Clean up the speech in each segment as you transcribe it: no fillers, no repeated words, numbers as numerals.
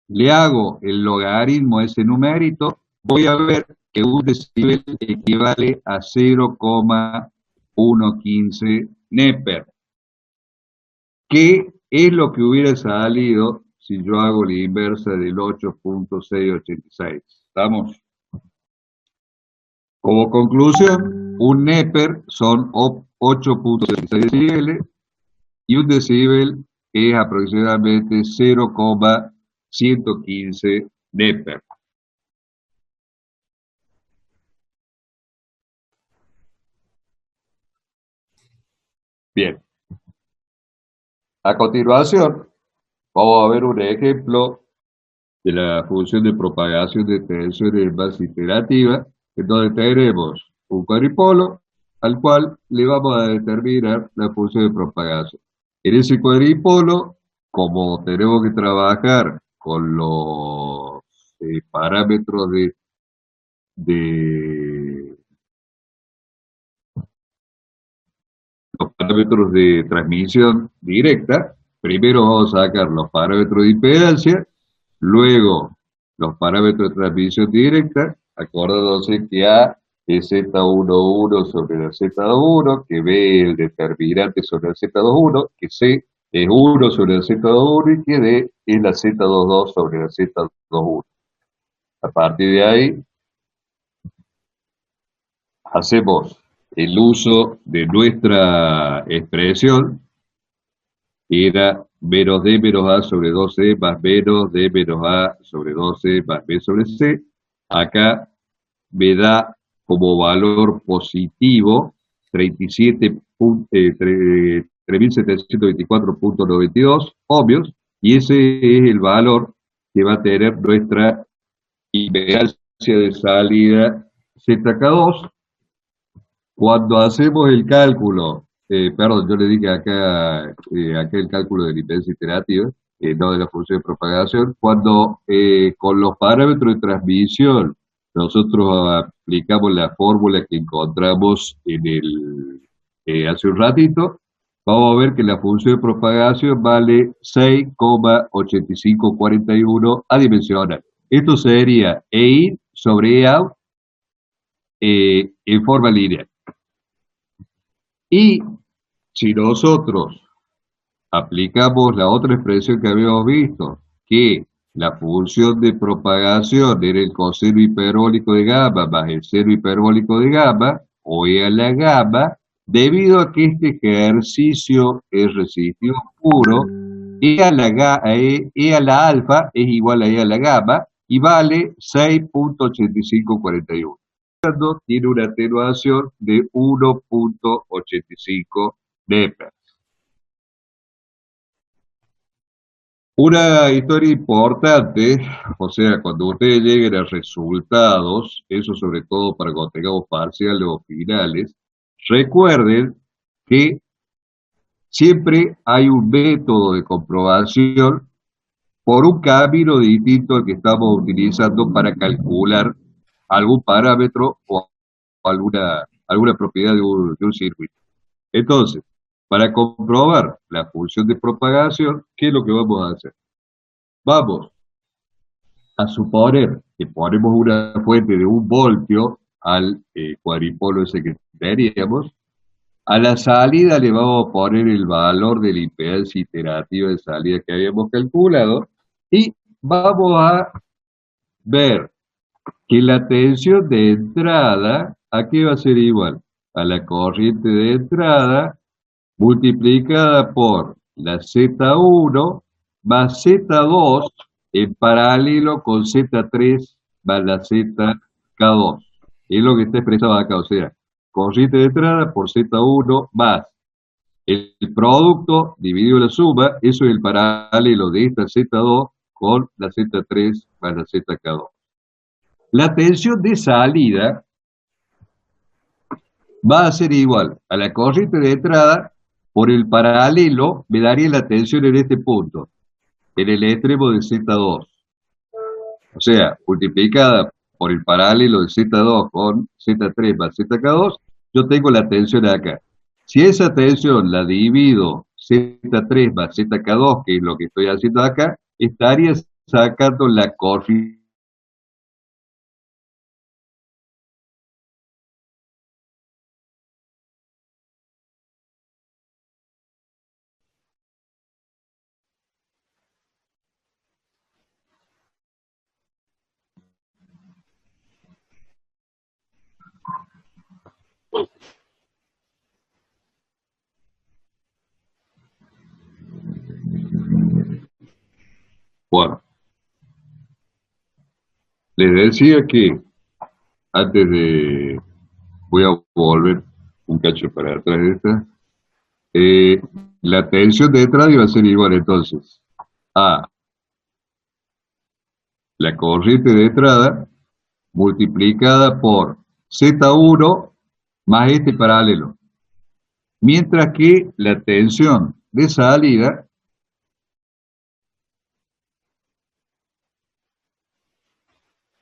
le hago el logaritmo a ese numerito, voy a ver que un decibel equivale a 0,115 Neper. ¿Qué es lo que hubiera salido si yo hago la inversa del 8.686? ¿Estamos? Como conclusión, un Neper son 8.66 decibeles y un decibel es aproximadamente 0,115 Neper. Bien, a continuación vamos a ver un ejemplo de la función de propagación de tensión en base iterativa, en donde tenemos un cuadripolo al cual le vamos a determinar la función de propagación. En ese cuadripolo, como tenemos que trabajar con los parámetros de los parámetros de transmisión directa, primero vamos a sacar los parámetros de impedancia, luego los parámetros de transmisión directa, acordándose que A es Z11 sobre la Z21, que B es el determinante sobre el Z21, que C es 1 sobre el Z21 y que D es la Z22 sobre la Z21. A partir de ahí, hacemos el uso de nuestra expresión, que era menos D menos A sobre 2C más menos D menos A sobre 2C más B sobre C. Acá me da como valor positivo 3724.92 ohmios, y ese es el valor que va a tener nuestra impedancia de salida ZK2. Cuando hacemos el cálculo, perdón, yo le dije acá el cálculo de la impedancia iterativa, no de la función de propagación, cuando con los parámetros de transmisión nosotros aplicamos la fórmula que encontramos hace un ratito, vamos a ver que la función de propagación vale 6,8541 adimensional. Esto sería EIN sobre EOUT en forma lineal. Y si nosotros aplicamos la otra expresión que habíamos visto, que la función de propagación era el coseno hiperbólico de gamma más el seno hiperbólico de gamma, o E a la gamma, debido a que este ejercicio es resistivo puro, E a la alfa es igual a E a la gamma y vale 6.8541. Tiene una atenuación de 1.85 Neper. Una historia importante, o sea, cuando ustedes lleguen a resultados, eso sobre todo para cuando tengamos parciales o finales, recuerden que siempre hay un método de comprobación por un camino distinto al que estamos utilizando para calcular algún parámetro o alguna propiedad de un circuito. Entonces, para comprobar la función de propagación, ¿qué es lo que vamos a hacer? Vamos a suponer que ponemos una fuente de 1 voltio al cuadripolo ese que teníamos. A la salida le vamos a poner el valor de la impedancia iterativa de salida que habíamos calculado y vamos a ver que la tensión de entrada, ¿a qué va a ser igual? A la corriente de entrada multiplicada por la Z1 más Z2 en paralelo con Z3 más la ZK2. Es lo que está expresado acá, o sea, corriente de entrada por Z1 más el producto dividido la suma, eso es el paralelo de esta Z2 con la Z3 más la ZK2. La tensión de salida va a ser igual a la corriente de entrada por el paralelo, me daría la tensión en este punto, en el extremo de Z2. O sea, multiplicada por el paralelo de Z2 con Z3 más ZK2, yo tengo la tensión acá. Si esa tensión la divido Z3 más ZK2, que es lo que estoy haciendo acá, estaría sacando la corriente. Bueno, les decía que antes de, voy a volver un cacho para atrás de esta, eh, la tensión de entrada iba a ser igual entonces a la corriente de entrada multiplicada por Z1 más este paralelo. Mientras que la tensión de salida,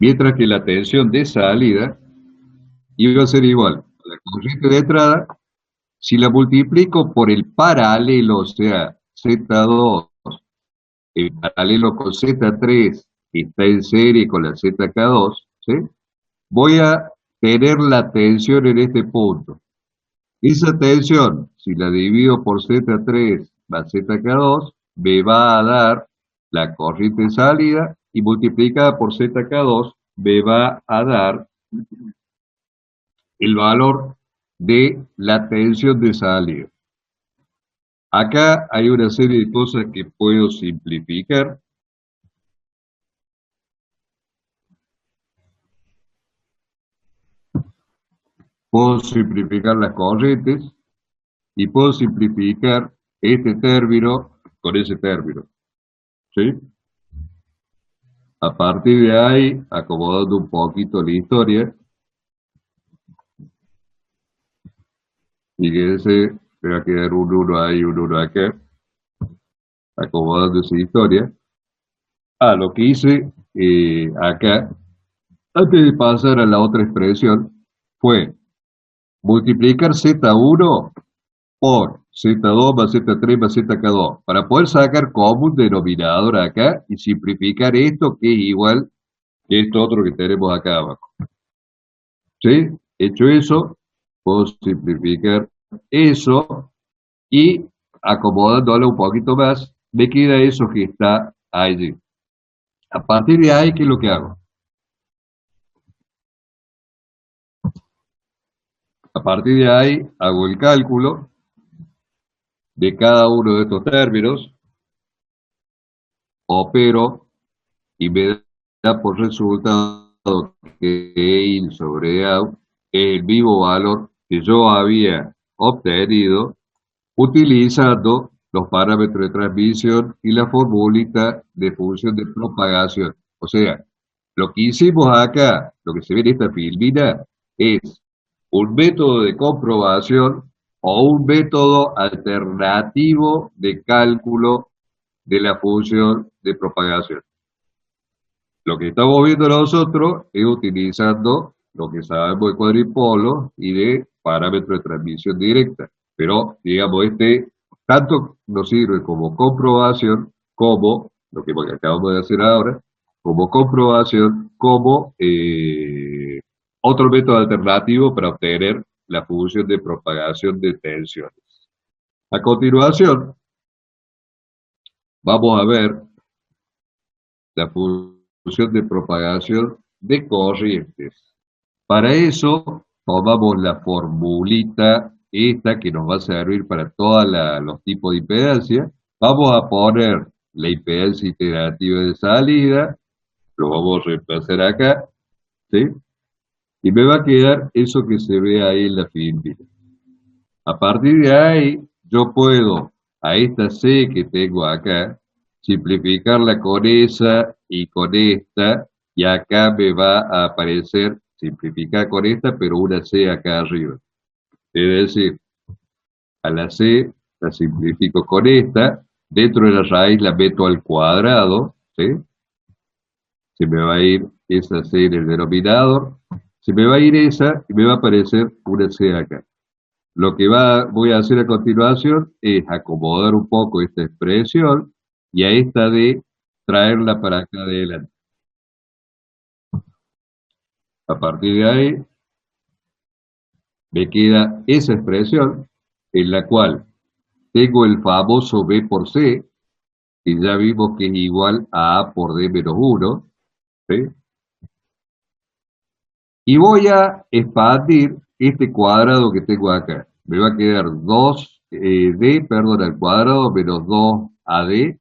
mientras que la tensión de salida iba a ser igual a la corriente de entrada, si la multiplico por el paralelo, o sea, Z2, el paralelo con Z3, que está en serie con la ZK2, ¿sí? Voy a tener la tensión en este punto. Esa tensión, si la divido por Z3 más ZK2, me va a dar la corriente de salida y multiplicada por ZK2 me va a dar el valor de la tensión de salida. Acá hay una serie de cosas que puedo simplificar. Puedo simplificar las corrientes y puedo simplificar este término con ese término, ¿sí? A partir de ahí, acomodando un poquito la historia, fíjense, me va a quedar un 1 ahí, un 1 acá, acomodando esa historia. Lo que hice acá, antes de pasar a la otra expresión, fue multiplicar Z1 por Z2 más Z3 más ZK2, para poder sacar como un denominador acá y simplificar esto que es igual que esto otro que tenemos acá abajo. ¿Sí? Hecho eso, puedo simplificar eso y acomodándolo un poquito más, me queda eso que está allí. A partir de ahí, ¿qué es lo que hago? A partir de ahí, hago el cálculo de cada uno de estos términos, opero y me da por resultado que in sobre out es el mismo valor que yo había obtenido utilizando los parámetros de transmisión y la formulita de función de propagación. O sea, lo que hicimos acá, lo que se ve en esta filmina, es un método de comprobación o un método alternativo de cálculo de la función de propagación. Lo que estamos viendo nosotros es utilizando lo que sabemos de cuadripolo y de parámetros de transmisión directa. Pero, digamos, tanto nos sirve como comprobación, como lo que acabamos de hacer ahora, como comprobación, como otro método alternativo para obtener la función de propagación de tensiones. A continuación, vamos a ver la función de propagación de corrientes. Para eso, tomamos la formulita esta que nos va a servir para todos los tipos de impedancia. Vamos a poner la impedancia integrativa de salida, lo vamos a reemplazar acá, ¿sí? Y me va a quedar eso que se ve ahí en la figura. A partir de ahí, yo puedo a esta C que tengo acá, simplificarla con esa y con esta, y acá me va a aparecer simplificar con esta, pero una C acá arriba. Es decir, a la C la simplifico con esta, dentro de la raíz la meto al cuadrado, ¿sí? Se me va a ir esa C en el denominador, se me va a ir esa y me va a aparecer una C acá. Lo que voy a hacer a continuación es acomodar un poco esta expresión y a esta D traerla para acá adelante. A partir de ahí me queda esa expresión en la cual tengo el famoso B por C, que ya vimos que es igual a A por D menos 1, ¿sí? Y voy a expandir este cuadrado que tengo acá. Me va a quedar 2D, perdón, al cuadrado menos 2AD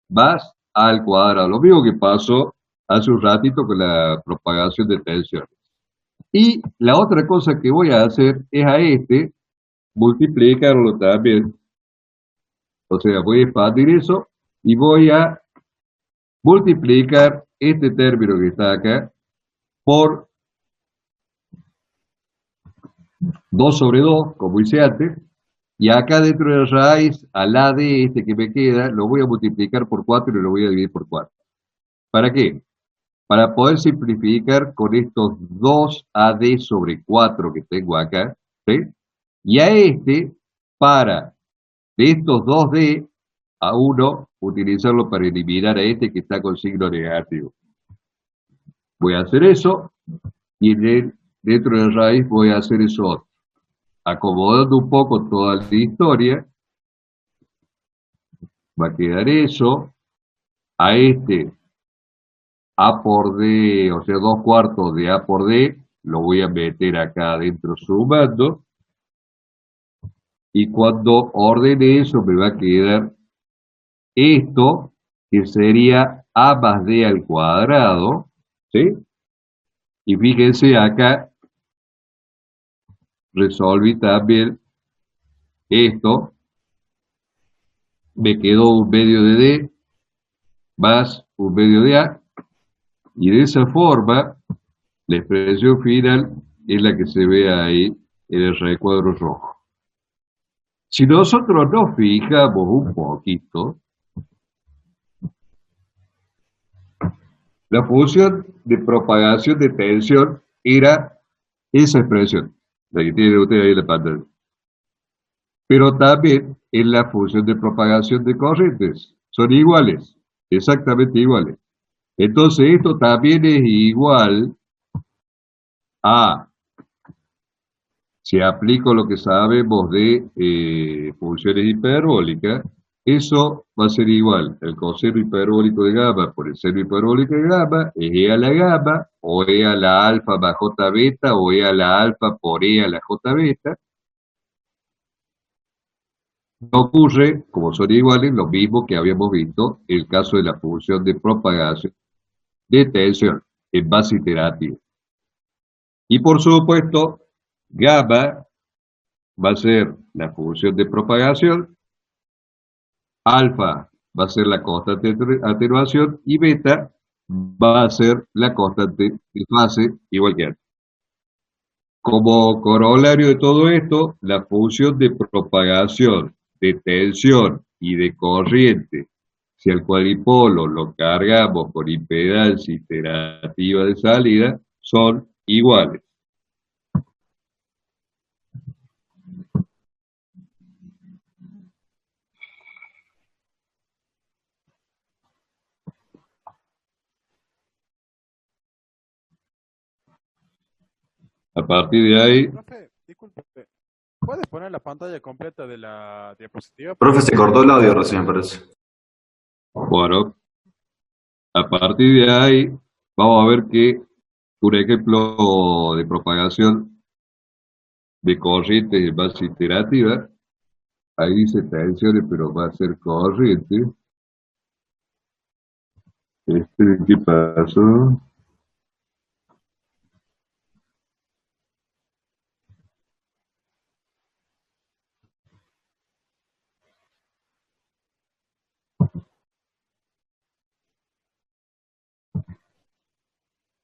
más A al cuadrado. Lo mismo que pasó hace un ratito con la propagación de tensiones. Y la otra cosa que voy a hacer es a este multiplicarlo también. O sea, voy a expandir eso y voy a multiplicar este término que está acá por 2 sobre 2, como hice antes, y acá dentro de la raíz, al a de este que me queda, lo voy a multiplicar por 4 y lo voy a dividir por 4. ¿Para qué? Para poder simplificar con estos 2AD sobre 4 que tengo acá, ¿sí? Y a este, para de estos 2D, a uno, utilizarlo para eliminar a este que está con signo negativo. Voy a hacer eso, y dentro de la raíz voy a hacer eso otro. Acomodando un poco toda la historia, va a quedar eso, a este A por D, o sea, 2 cuartos de A por D, lo voy a meter acá adentro sumando, y cuando ordene eso me va a quedar esto, que sería A más D al cuadrado, ¿sí? Y fíjense acá, resolví también esto, me quedó un medio de D más un medio de A, y de esa forma la expresión final es la que se ve ahí en el recuadro rojo. Si nosotros nos fijamos un poquito, la función de propagación de tensión era esa expresión, la que tiene usted ahí en la pantalla. Pero también en la función de propagación de corrientes. Son iguales, exactamente iguales. Entonces esto también es igual a, si aplico lo que sabemos de funciones hiperbólicas, eso va a ser igual. El coseno hiperbólico de gamma por el seno hiperbólico de gamma es E a la gamma, o E a la alfa más J beta, o E a la alfa por E a la J beta. No ocurre, como son iguales, lo mismo que habíamos visto en el caso de la función de propagación de tensión en base iterativa. Y por supuesto, gamma va a ser la función de propagación, alfa va a ser la constante de atenuación y beta va a ser la constante de fase igual que antes. Como corolario de todo esto, la función de propagación, de tensión y de corriente, si al cuadripolo lo cargamos con impedancia iterativa de salida, son iguales. A partir de ahí, Profe, disculpe, ¿puedes poner la pantalla completa de la diapositiva? Profe, Porque se no cortó el escucho audio nada. recién, parece. bueno, a partir de ahí vamos a ver que un ejemplo de propagación de corrientes en base iterativa, ahí dice tensiones, pero va a ser corriente. ¿Qué pasó?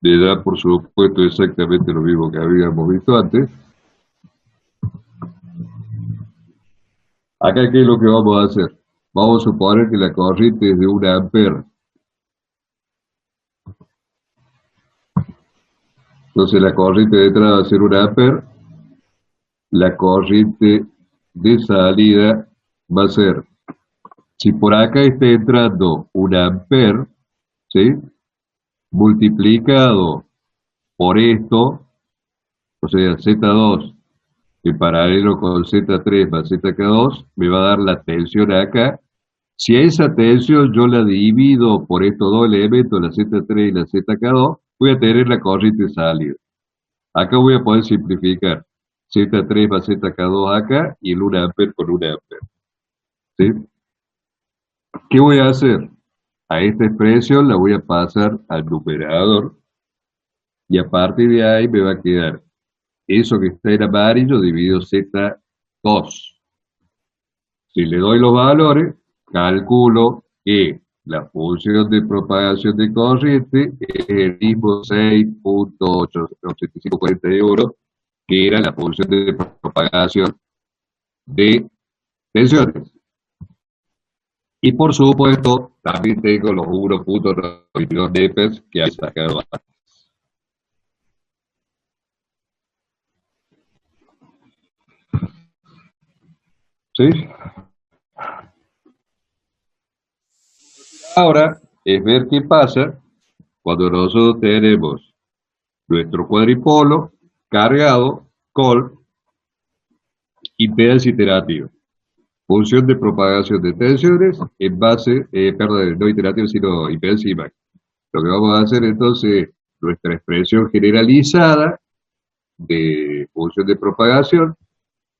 Le da, por supuesto, exactamente lo mismo que habíamos visto antes. Acá, ¿qué es lo que vamos a hacer? Vamos a suponer que la corriente es de 1 ampere. Entonces la corriente de entrada va a ser 1 ampere. La corriente de salida va a ser, si por acá está entrando 1 ampere, ¿sí? Multiplicado por esto, o sea, Z2 en paralelo con Z3 más ZK2, me va a dar la tensión acá. Si a esa tensión yo la divido por estos dos elementos, la Z3 y la ZK2, voy a tener la corriente salida. Acá voy a poder simplificar Z3 más ZK2 acá y el 1 amper con 1 amper. ¿Sí? ¿Qué voy a hacer? A esta expresión la voy a pasar al numerador y a partir de ahí me va a quedar eso que está en amarillo dividido Z2. Si le doy los valores, calculo que la función de propagación de corriente es el mismo 6.8540 € que era la función de propagación de tensiones. Y por supuesto, también tengo los 1.92 nepes que hay sacado antes. ¿Sí? Ahora es ver qué pasa cuando nosotros tenemos nuestro cuadripolo cargado con impedancia iterativa. Función de propagación de tensiones en base, perdón, no iterativa, sino impedancia y imagen. Lo que vamos a hacer entonces, nuestra expresión generalizada de función de propagación,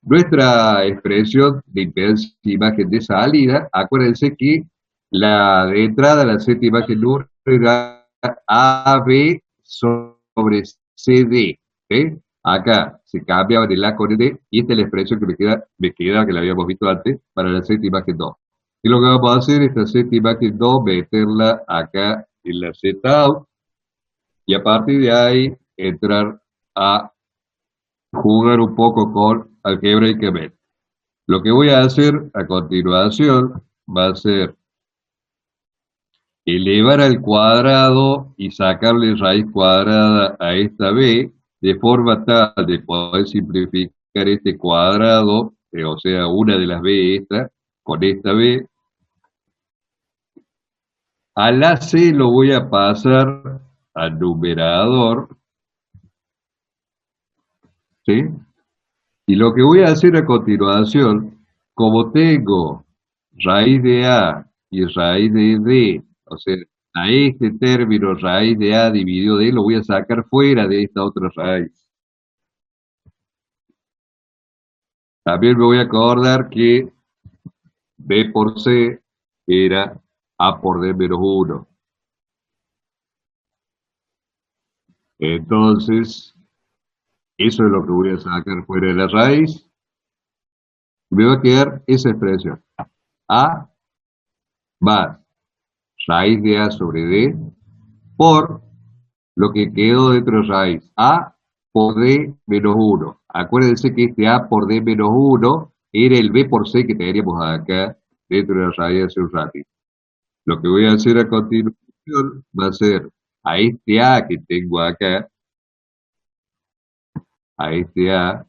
nuestra expresión de impedancia e imagen de salida, acuérdense que la de entrada, la Z imagen número era AB sobre CD. ¿Sí? Acá se cambiaba el A con el D y esta es la expresión que me queda que la habíamos visto antes, para la Z imagen 2. Y lo que vamos a hacer es esta Z imagen 2, meterla acá en la Z out y a partir de ahí entrar a jugar un poco con algebraicamente. Lo que voy a hacer a continuación va a ser elevar al cuadrado y sacarle raíz cuadrada a esta b, de forma tal de poder simplificar este cuadrado, o sea, una de las b esta, con esta b. A la c lo voy a pasar al numerador, ¿sí? Y lo que voy a hacer a continuación, como tengo raíz de A y raíz de D, o sea, a este término raíz de A dividido de E lo voy a sacar fuera de esta otra raíz. También me voy a acordar que B por C era A por D menos 1. Entonces, eso es lo que voy a sacar fuera de la raíz. Y me va a quedar esa expresión. A más raíz de A sobre D por lo que quedó dentro de raíz. A por D menos 1. Acuérdense que este A por D menos 1 era el B por C que teníamos acá dentro de la raíz hace un ratito. Lo que voy a hacer a continuación va a ser a este A que tengo acá, a este A,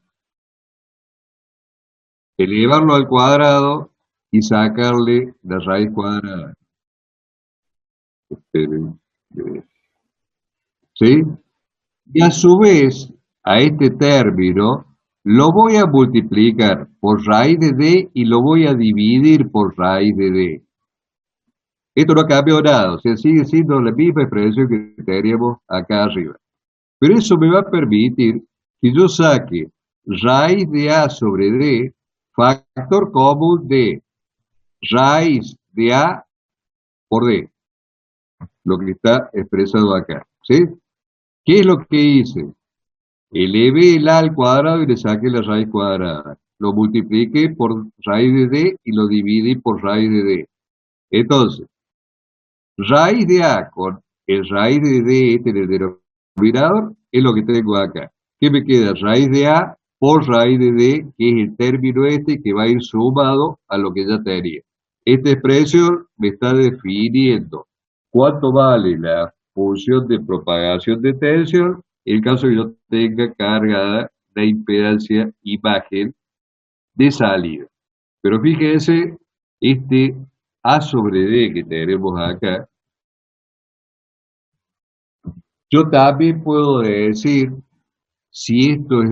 elevarlo al cuadrado y sacarle la raíz cuadrada. Esperen, ¿sí? Y a su vez, a este término lo voy a multiplicar por raíz de D y lo voy a dividir por raíz de D. Esto no ha cambiado nada, o sea, sigue siendo la misma expresión que teníamos acá arriba. Pero eso me va a permitir que yo saque raíz de A sobre D, factor común de raíz de A por D, lo que está expresado acá. ¿Sí? ¿Qué es lo que hice? Elevé el A al cuadrado y le saqué la raíz cuadrada. Lo multipliqué por raíz de D y lo dividí por raíz de D. Entonces, raíz de A con el raíz de D este en el denominador es lo que tengo acá. ¿Qué me queda? Raíz de A por raíz de D, que es el término este que va a ir sumado a lo que ya tenía. Esta expresión me está definiendo cuánto vale la función de propagación de tensión en caso que yo tenga cargada la impedancia imagen de salida. Pero fíjense, este A sobre D que tenemos acá, Yo también puedo decir, si esto es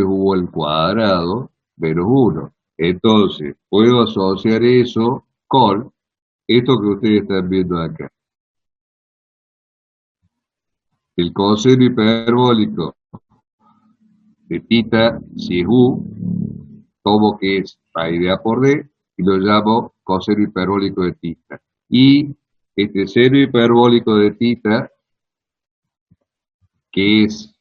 u al cuadrado menos uno. Entonces, puedo asociar eso con esto que ustedes están viendo acá. El coseno hiperbólico de tita, si es u, tomo que es raíz de a por d, y lo llamo coseno hiperbólico de tita. Y este seno hiperbólico de tita, que es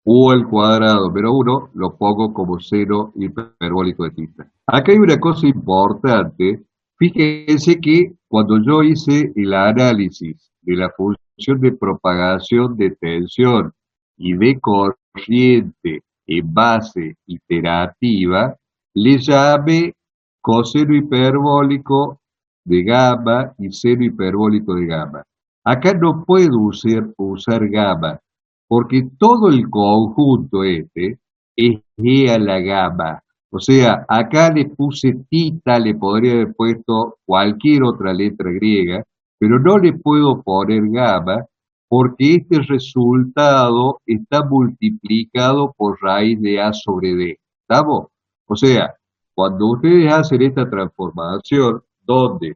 u al cuadrado menos 1, lo pongo como seno hiperbólico de tita. Acá hay una cosa importante. Fíjense que cuando yo hice el análisis de la función de propagación de tensión y de corriente en base iterativa, le llamé coseno hiperbólico de gamma y seno hiperbólico de gamma. Acá no puedo usar gamma, porque todo el conjunto este es E a la gamma. O sea, acá le puse tita, le podría haber puesto cualquier otra letra griega, pero no le puedo poner gamma porque este resultado está multiplicado por raíz de A sobre D. ¿Estamos? O sea, cuando ustedes hacen esta transformación, donde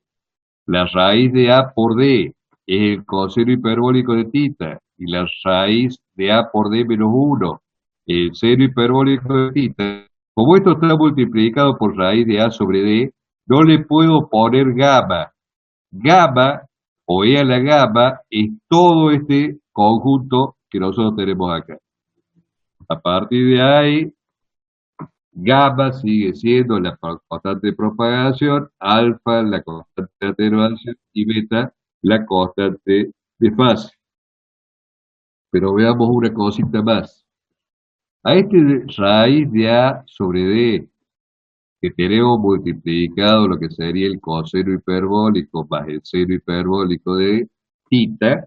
la raíz de A por D es el coseno hiperbólico de tita y la raíz de A por D menos 1, el seno hiperbólico de tita. Como esto está multiplicado por raíz de A sobre D, no le puedo poner gamma. Gamma, o E a la gamma, es todo este conjunto que nosotros tenemos acá. A partir de ahí, gamma sigue siendo la constante de propagación, alfa la constante de atenuación y beta la constante de fase. Pero veamos una cosita más. A este raíz de A sobre D, que tenemos multiplicado lo que sería el coseno hiperbólico más el seno hiperbólico de tita,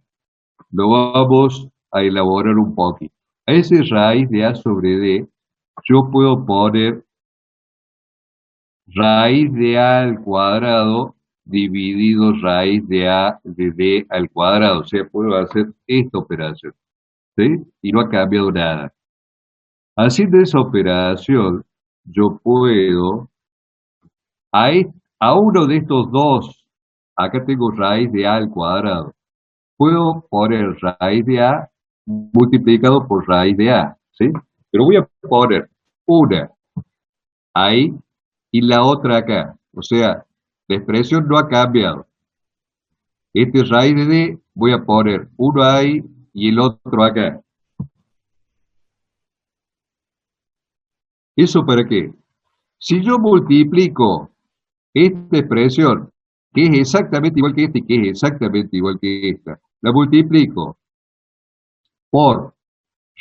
lo vamos a elaborar un poquito. A ese raíz de A sobre D, yo puedo poner raíz de A al cuadrado dividido raíz de A de D al cuadrado. O sea, puedo hacer esta operación, ¿sí? Y no ha cambiado nada. Haciendo esa operación, yo puedo, a uno de estos dos, acá tengo raíz de A al cuadrado, puedo poner raíz de A multiplicado por raíz de A, ¿sí? Pero voy a poner una ahí y la otra acá. O sea, la expresión no ha cambiado. Este raíz de D voy a poner uno ahí y el otro acá. ¿Eso para qué? Si yo multiplico esta expresión, que es exactamente igual que esta y que es exactamente igual que esta, la multiplico por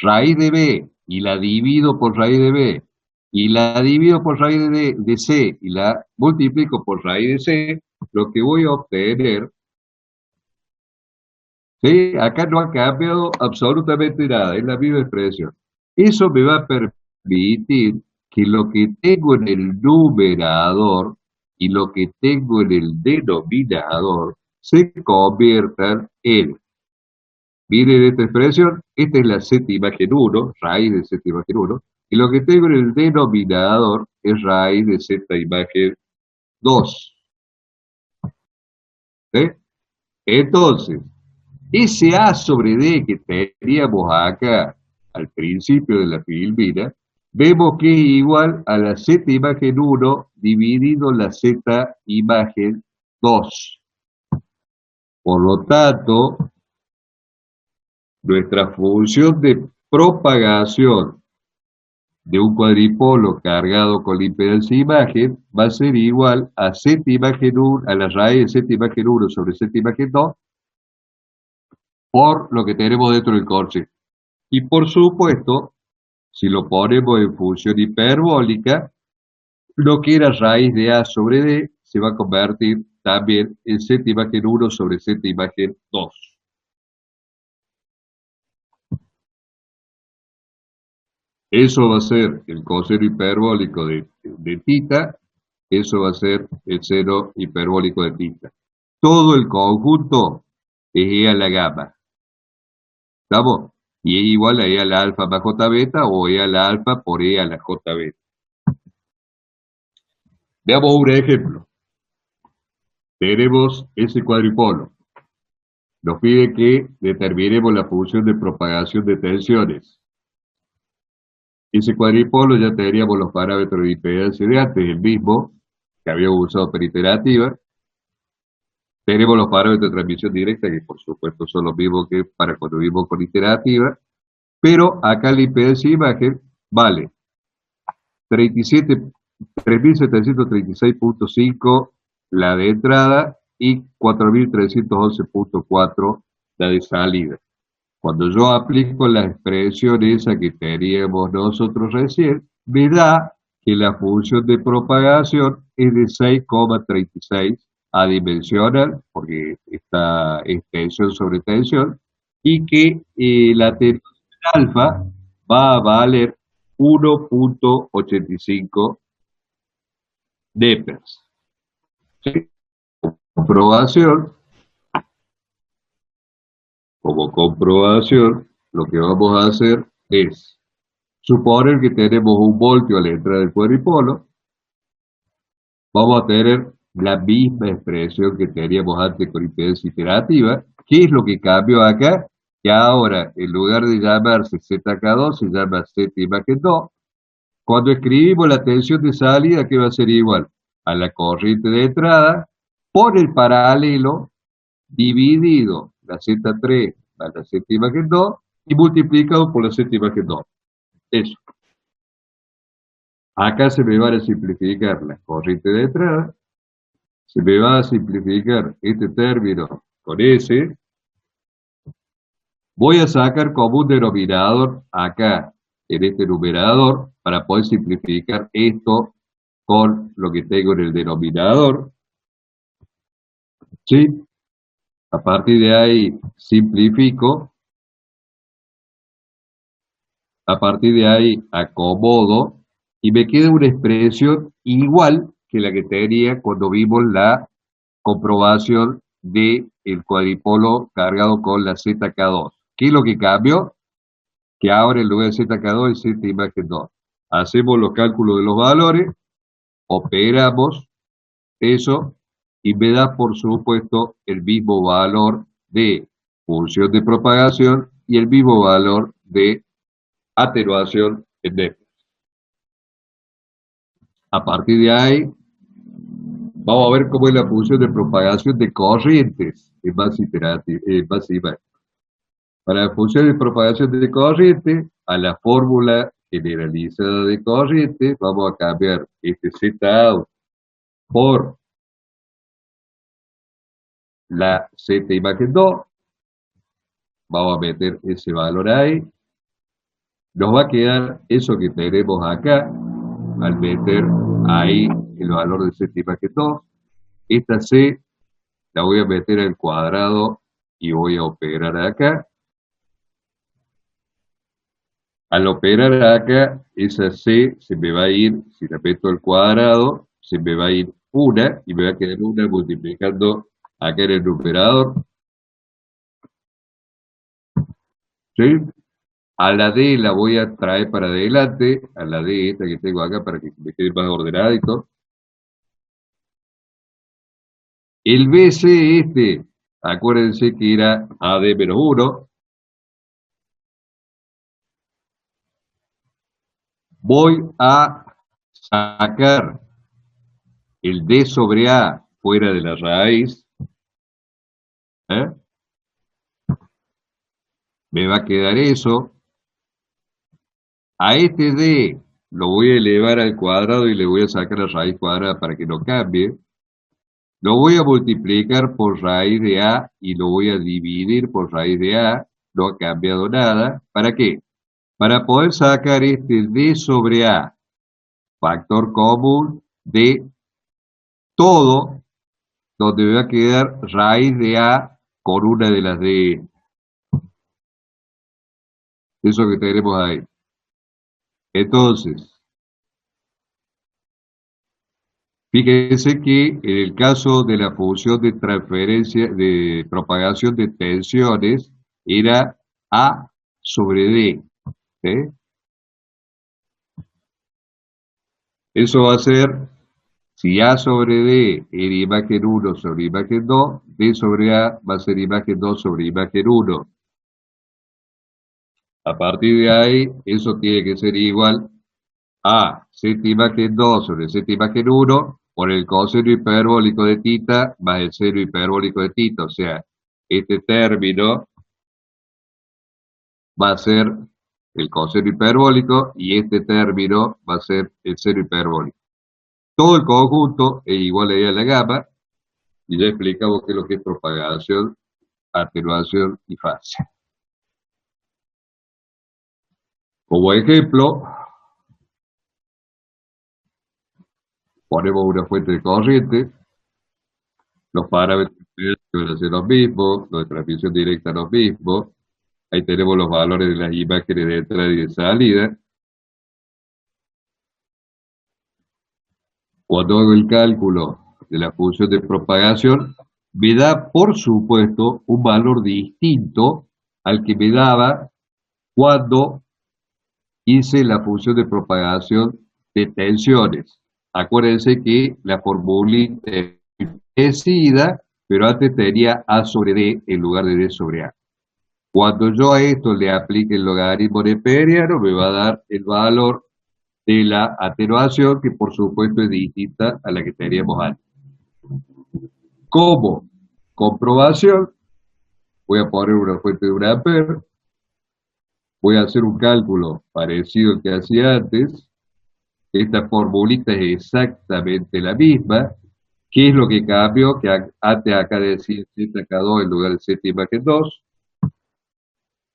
raíz de B y la divido por raíz de B y la divido por raíz de C y la multiplico por raíz de C, lo que voy a obtener, ¿sí? Acá no ha cambiado absolutamente nada, es la misma expresión. Eso me va a permitir que lo que tengo en el numerador y lo que tengo en el denominador se conviertan en, miren esta expresión, esta es la z imagen 1, raíz de z imagen 1, y lo que tengo en el denominador es raíz de z imagen 2. ¿Sí? Entonces, ese A sobre D que teníamos acá al principio de la filmina, vemos que es igual a la z imagen 1 dividido la z imagen 2. Por lo tanto, nuestra función de propagación de un cuadripolo cargado con la impedancia imagen va a ser igual a z imagen 1, a la raíz de z imagen 1 sobre z imagen 2 por lo que tenemos dentro del corche. Y por supuesto, si lo ponemos en función hiperbólica, lo que era raíz de A sobre D se va a convertir también en z imagen 1 sobre z imagen 2. Eso va a ser el coseno hiperbólico de tita, eso va a ser el seno hiperbólico de tita. todo el conjunto es E a la gamma. ¿Estamos? Y es igual a E a la alfa más J beta o E a la alfa por E a la J beta. Veamos un ejemplo. Tenemos ese cuadripolo. Nos pide que determinemos la función de propagación de tensiones. Ese cuadripolo ya teníamos los parámetros de impedancia de antes, el mismo que habíamos usado para iterativa. Tenemos los parámetros de transmisión directa, que por supuesto son los mismos que para cuando vimos con iterativa, pero acá la impedancia de imagen vale 3736.5 la de entrada y 4311.4 la de salida. Cuando yo aplico la expresión esa que teníamos nosotros recién, me da que la función de propagación es de 6,36 adimensional, porque está es tensión sobre tensión, y que la tensión alfa va a valer 1,85 Nepers. ¿Sí? Comprobación, como comprobación, lo que vamos a hacer es suponer que tenemos un voltio a la entrada del cuadripolo, vamos a tener la misma expresión que teníamos antes con impedancia iterativa. ¿Qué es lo que cambió acá? Que ahora, en lugar de llamarse ZK2, se llama Z imagen 2. Cuando escribimos la tensión de salida, ¿qué va a ser igual? A la corriente de entrada por el paralelo dividido la Z3 a la Z imagen 2 y multiplicado por la Z imagen 2. Eso. Acá se me van a simplificar la corriente de entrada, se me va a simplificar este término con S. Voy a sacar como un denominador acá, en este numerador, para poder simplificar esto con lo que tengo en el denominador. ¿Sí? A partir de ahí simplifico, a partir de ahí acomodo y me queda una expresión igual que la que tenía cuando vimos la comprobación del cuadripolo cargado con la ZK2. ¿Qué es lo que cambió? Que ahora en lugar de ZK2 es Z imagen 2. Hacemos los cálculos de los valores, operamos eso y me da por supuesto el mismo valor de función de propagación y el mismo valor de atenuación en D. A partir de ahí, vamos a ver cómo es la función de propagación de corrientes en base iterativa. Para la función de propagación de corriente, a la fórmula generalizada de corriente, vamos a cambiar este Z out por la Z imagen 2, vamos a meter ese valor ahí, nos va a quedar eso que tenemos acá, al meter ahí el valor de Z imagen 2, esta C la voy a meter al cuadrado y voy a operar acá. Al operar acá, esa C se me va a ir, si la meto al cuadrado, se me va a ir una y me va a quedar una multiplicando acá en el numerador. ¿Sí? A la D la voy a traer para adelante, a la D esta que tengo acá para que me quede más ordenadito. El BC este, acuérdense que era AD-1, voy a sacar el D sobre A fuera de la raíz, ¿eh? Me va a quedar eso. A este D lo voy a elevar al cuadrado y le voy a sacar la raíz cuadrada para que no cambie. Lo voy a multiplicar por raíz de A y lo voy a dividir por raíz de A. No ha cambiado nada. ¿Para qué? Para poder sacar este D sobre A, factor común de todo, donde me va a quedar raíz de A con una de las D. Eso que tenemos ahí. Entonces, Fíjense que en el caso de la función de transferencia, de propagación de tensiones, era A sobre D. ¿Sí? Eso va a ser, si A sobre D era imagen 1 sobre imagen 2, D sobre A va a ser imagen 2 sobre imagen 1. A partir de ahí, eso tiene que ser igual a z imagen 2 sobre z imagen 1 por el coseno hiperbólico de tita más el seno hiperbólico de tita. O sea, este término va a ser el coseno hiperbólico y este término va a ser el seno hiperbólico. Todo el conjunto es igual a la gamma y ya explicamos qué es lo que es propagación, atenuación y fase. Como ejemplo, ponemos una fuente de corriente, los parámetros van a ser los mismos, los de transmisión directa los mismos. Ahí tenemos los valores de las imágenes de entrada y de salida. Cuando hago el cálculo de la función de propagación, me da, por supuesto, un valor distinto al que me daba cuando hice la función de propagación de tensiones. Acuérdense que la formulita es parecida, pero antes tenía A sobre D en lugar de D sobre A. Cuando yo a esto le aplique el logaritmo neperiano, me va a dar el valor de la atenuación, que por supuesto es distinta a la que teníamos antes. Como comprobación, voy a poner una fuente de 1 A, voy a hacer un cálculo parecido al que hacía antes. Esta formulita es exactamente la misma. ¿Qué es lo que cambió? Que antes acá decía ZK2 en lugar de Z imagen 2.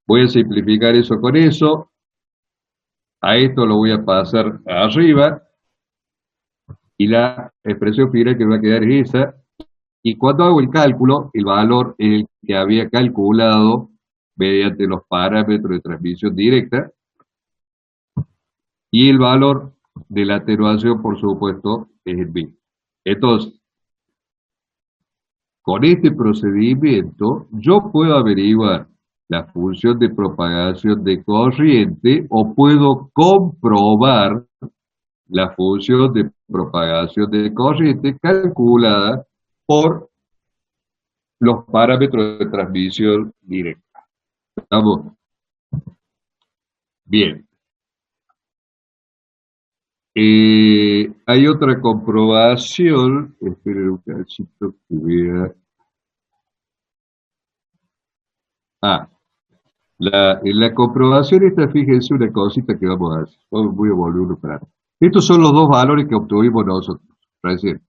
Voy a simplificar eso con eso. A esto lo voy a pasar arriba. Y la expresión final que va a quedar es esa. Y cuando hago el cálculo, el valor es el que había calculado mediante los parámetros de transmisión directa. Y el valor de la atenuación, por supuesto, es el mismo. Entonces, con este procedimiento, yo puedo averiguar la función de propagación de corriente o puedo comprobar la función de propagación de corriente calculada por los parámetros de transmisión directa. ¿Estamos? Bien. Hay otra comprobación. Esperen un cachito que vea. En la comprobación esta, fíjense una cosita que vamos a hacer. Voy a volverlo para atrás. Estos son los dos valores que obtuvimos nosotros recién.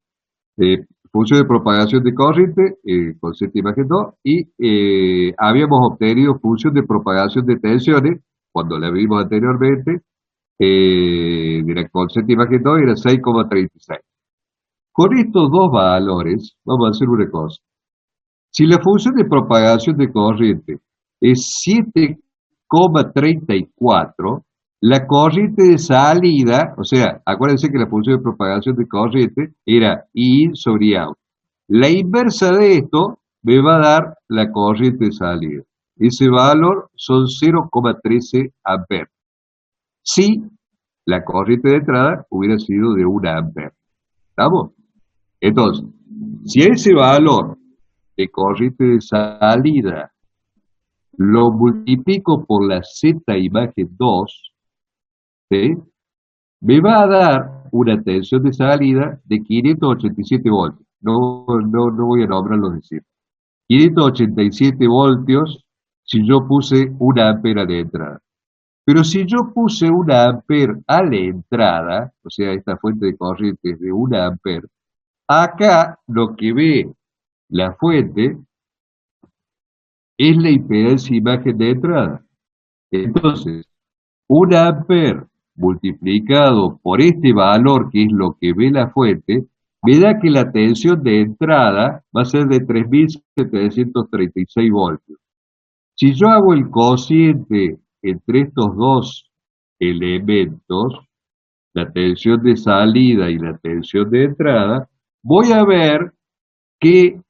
Función de propagación de corriente con Z imagen 2 y habíamos obtenido función de propagación de tensiones cuando la vimos anteriormente con Z imagen 2 era 6,36. Con estos dos valores vamos a hacer una cosa. Si la función de propagación de corriente es 7,34, la corriente de salida, o sea, acuérdense que la función de propagación de corriente era I sobre out. La inversa de esto me va a dar la corriente de salida. Ese valor son 0,13 amperes. Si la corriente de entrada hubiera sido de 1 amper. ¿Estamos? Entonces, si ese valor de corriente de salida lo multiplico por la Z imagen 2, ¿sí? Me va a dar una tensión de salida de 587 voltios. No voy a nombrar los decir. 587 voltios si yo puse 1 ampere a la entrada. Pero si yo puse 1 ampere a la entrada, o sea, esta fuente de corriente es de 1 ampere, acá lo que ve la fuente es la impedancia imagen de entrada. Entonces, 1 ampere multiplicado por este valor, que es lo que ve la fuente, me da que la tensión de entrada va a ser de 3.736 voltios. Si yo hago el cociente entre estos dos elementos, la tensión de salida y la tensión de entrada, voy a ver que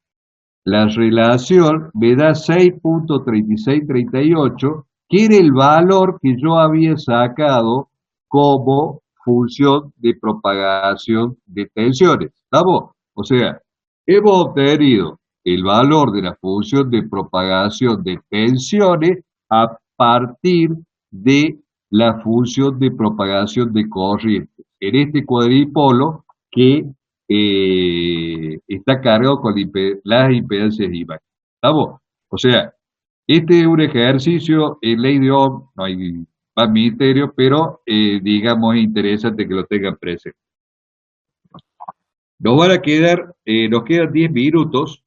la relación me da 6.3638, que era el valor que yo había sacado como función de propagación de tensiones. ¿Estamos? O sea, hemos obtenido el valor de la función de propagación de tensiones a partir de la función de propagación de corriente. En este cuadripolo que está cargado con las impedancias IMAX. ¿Estamos? O sea, este es un ejercicio en ley de Ohm, no hay más misterio, pero digamos es interesante que lo tengan presente. Nos van a quedar, nos quedan 10 minutos.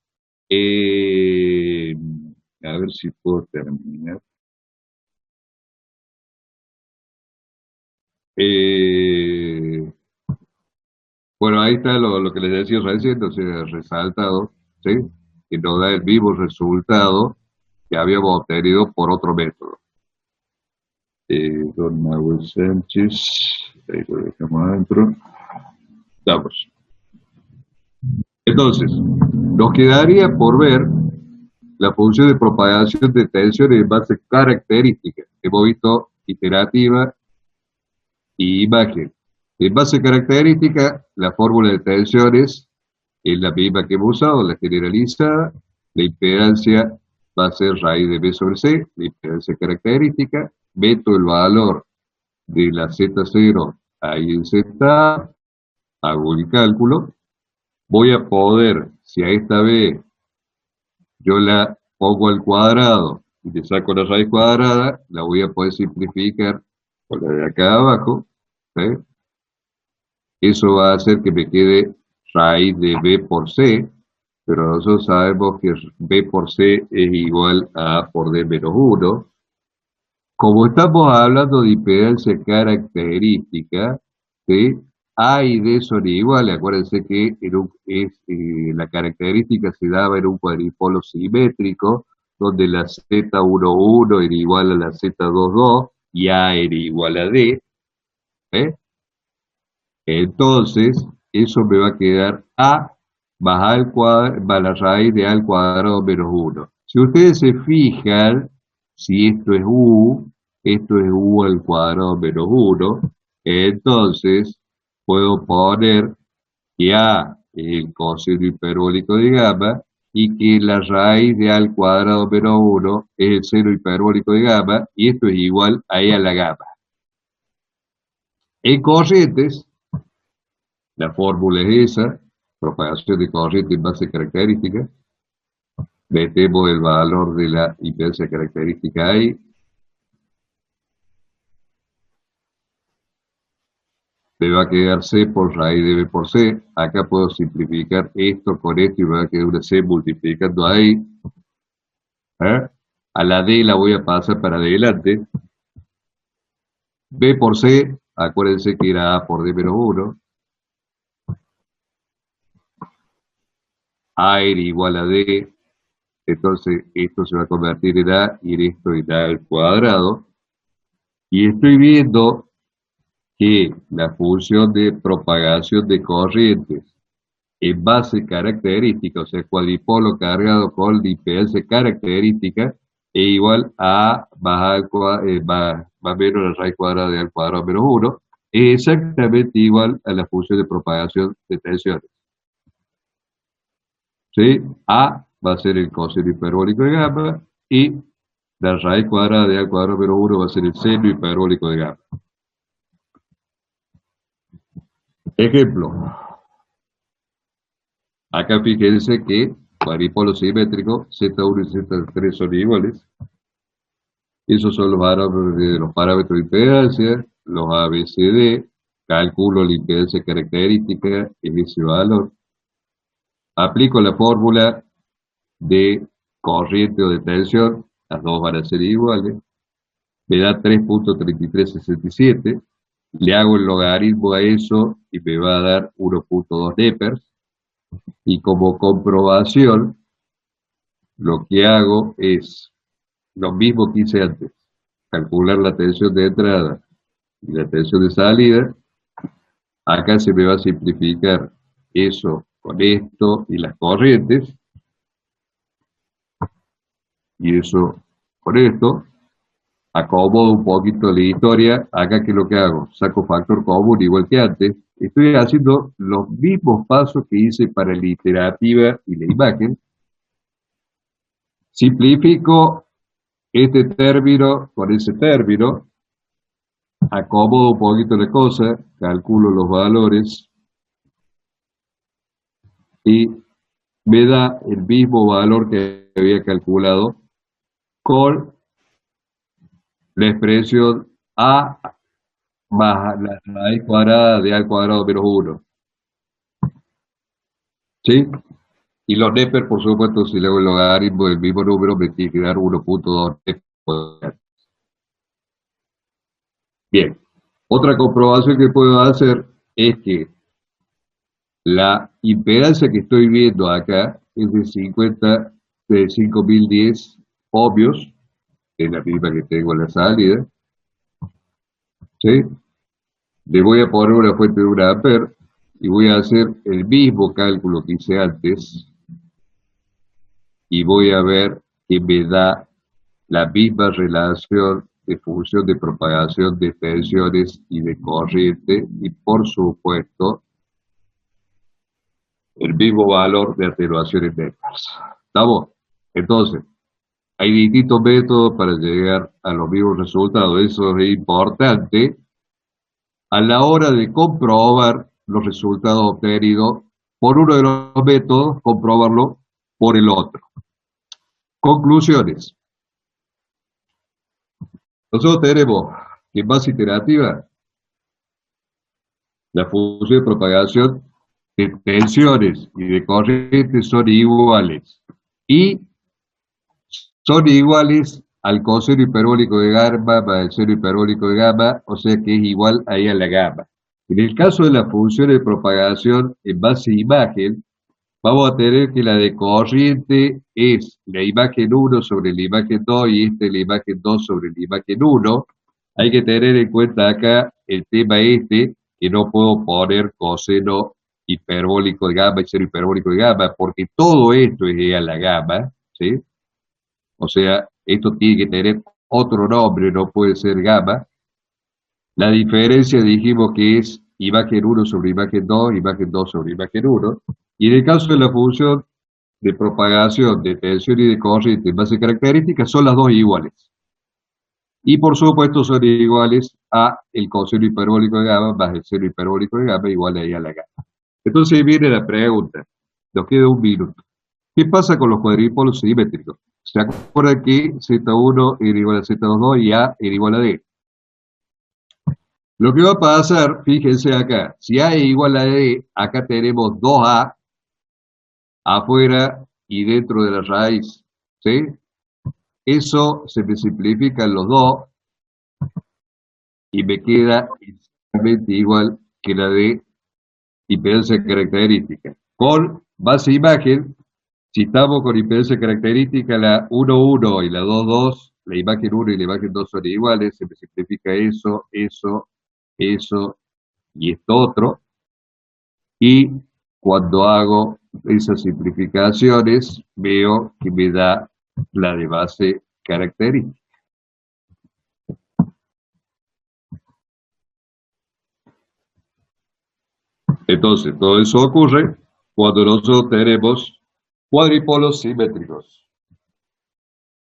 eh, a ver si puedo terminar. Eh, bueno, ahí está lo que les decía recién, o sea, resaltado, ¿sí? Que nos da el mismo resultado que habíamos obtenido por otro método. Don Manuel Sánchez, ahí lo dejamos adentro. Vamos. Entonces, nos quedaría por ver la función de propagación de tensiones en base característica. Hemos visto iterativa y imagen. En base característica, la fórmula de tensiones es la misma que hemos usado, la generalizada. La impedancia va a ser raíz de B sobre C, la impedancia característica. Meto el valor de la Z0 ahí en Z, hago el cálculo. Voy a poder, si a esta B yo la pongo al cuadrado y le saco la raíz cuadrada, la voy a poder simplificar con la de acá abajo. ¿Sí? Eso va a hacer que me quede raíz de B por C, pero nosotros sabemos que B por C es igual a A por D menos 1. Como estamos hablando de impedancia característica, ¿sí? A y D son iguales. Acuérdense que la característica se daba en un cuadripolo simétrico, donde la Z11 era igual a la Z22 y A era igual a D. ¿Eh? Entonces, eso me va a quedar A más la raíz de A al cuadrado menos 1. Si ustedes se fijan, si esto es U al cuadrado menos 1, entonces puedo poner que A es el coseno hiperbólico de gamma y que la raíz de A al cuadrado menos 1 es el seno hiperbólico de gamma, y esto es igual a E a la gamma. En corrientes, la fórmula es esa, propagación de corriente en base característica. Metemos el valor de la impedancia característica ahí. Me va a quedar C por raíz de B por C. Acá puedo simplificar esto con esto y me va a quedar una C multiplicando ahí. ¿Eh? A la D la voy a pasar para adelante. B por C, acuérdense que era A por D menos 1. A era igual a D, entonces esto se va a convertir en A y en esto en A al cuadrado. Y estoy viendo que la función de propagación de corrientes en base característica, o sea, cuadripolo cargado con impedancia característica, es igual a más menos la raíz cuadrada de A al cuadrado menos 1, es exactamente igual a la función de propagación de tensiones. ¿Sí? A va a ser el coseno hiperbólico de gamma y la raíz cuadrada de A al cuadrado menos 1 va a ser el seno hiperbólico de gamma. Ejemplo. Acá fíjense que cuadripolo simétrico, Z1 y Z3 son iguales. Esos son los parámetros de impedancia, los ABCD, calculo la impedancia característica en ese valor. Aplico la fórmula de corriente o de tensión, las dos van a ser iguales. Me da 3.3367. Le hago el logaritmo a eso y me va a dar 1.2 Nepers. Y como comprobación, lo que hago es lo mismo que hice antes, calcular la tensión de entrada y la tensión de salida, Acá se me va a simplificar eso con esto y las corrientes, y eso con esto. Acomodo un poquito la historia. Acá, ¿qué es lo que hago? Saco factor común igual que antes. Estoy haciendo los mismos pasos que hice para la iterativa y la imagen. Simplifico este término con ese término, acomodo un poquito la cosa, calculo los valores y me da el mismo valor que había calculado con la expresión a más la raíz cuadrada de a al cuadrado menos uno. ¿Sí? Y los Neper, por supuesto, si le hago el logaritmo del mismo número, me tiene que dar 1.2 Neper. Bien. Otra comprobación que puedo hacer es que la impedancia que estoy viendo acá es de 50, de 5010 ohmios, es la misma que tengo en la salida, ¿sí? Le voy a poner una fuente de 1 amper y voy a hacer el mismo cálculo que hice antes y voy a ver que me da la misma relación de función de propagación de tensiones y de corriente y por supuesto el mismo valor de atenuación en Neckars. ¿Estamos? Entonces, hay distintos métodos para llegar a los mismos resultados. Eso es importante a la hora de comprobar los resultados obtenidos por uno de los métodos, comprobarlo por el otro. Conclusiones. Nosotros tenemos que en base iterativa la función de propagación de tensiones y de corrientes son iguales. Y son iguales al coseno hiperbólico de gamma más el seno hiperbólico de gamma, o sea que es igual ahí a la gamma. En el caso de la función de propagación en base a imagen, vamos a tener que la de corriente es la imagen 1 sobre la imagen 2 y esta es la imagen 2 sobre la imagen 1. Hay que tener en cuenta acá el tema este, que no puedo poner coseno hiperbólico de gamma y seno hiperbólico de gamma, porque todo esto es igual a la gamma, ¿sí? O sea, esto tiene que tener otro nombre, no puede ser gamma. La diferencia dijimos que es imagen 1 sobre imagen 2 sobre imagen 1. Y en el caso de la función de propagación de tensión y de corriente en base a características, son las dos iguales. Y por supuesto son iguales a el coseno hiperbólico de gamma más el seno hiperbólico de gamma igual a la gamma. Entonces viene la pregunta, nos queda un minuto. ¿Qué pasa con los cuadrípolos simétricos? ¿Se acuerdan que Z1 era igual a Z22 y A era igual a D? Lo que va a pasar, fíjense acá, si A es igual a D, acá tenemos 2A afuera y dentro de la raíz, ¿sí? Eso se me simplifica en los dos y me queda exactamente igual que la de impedancia característica. Con base imagen, si estamos con impedancia característica, la 1,1 y la 2,2, la imagen 1 y la imagen 2 son iguales, se me simplifica eso y esto otro. Y cuando hago esas simplificaciones, veo que me da la de base característica. Entonces, todo eso ocurre cuando nosotros tenemos cuadripolos simétricos.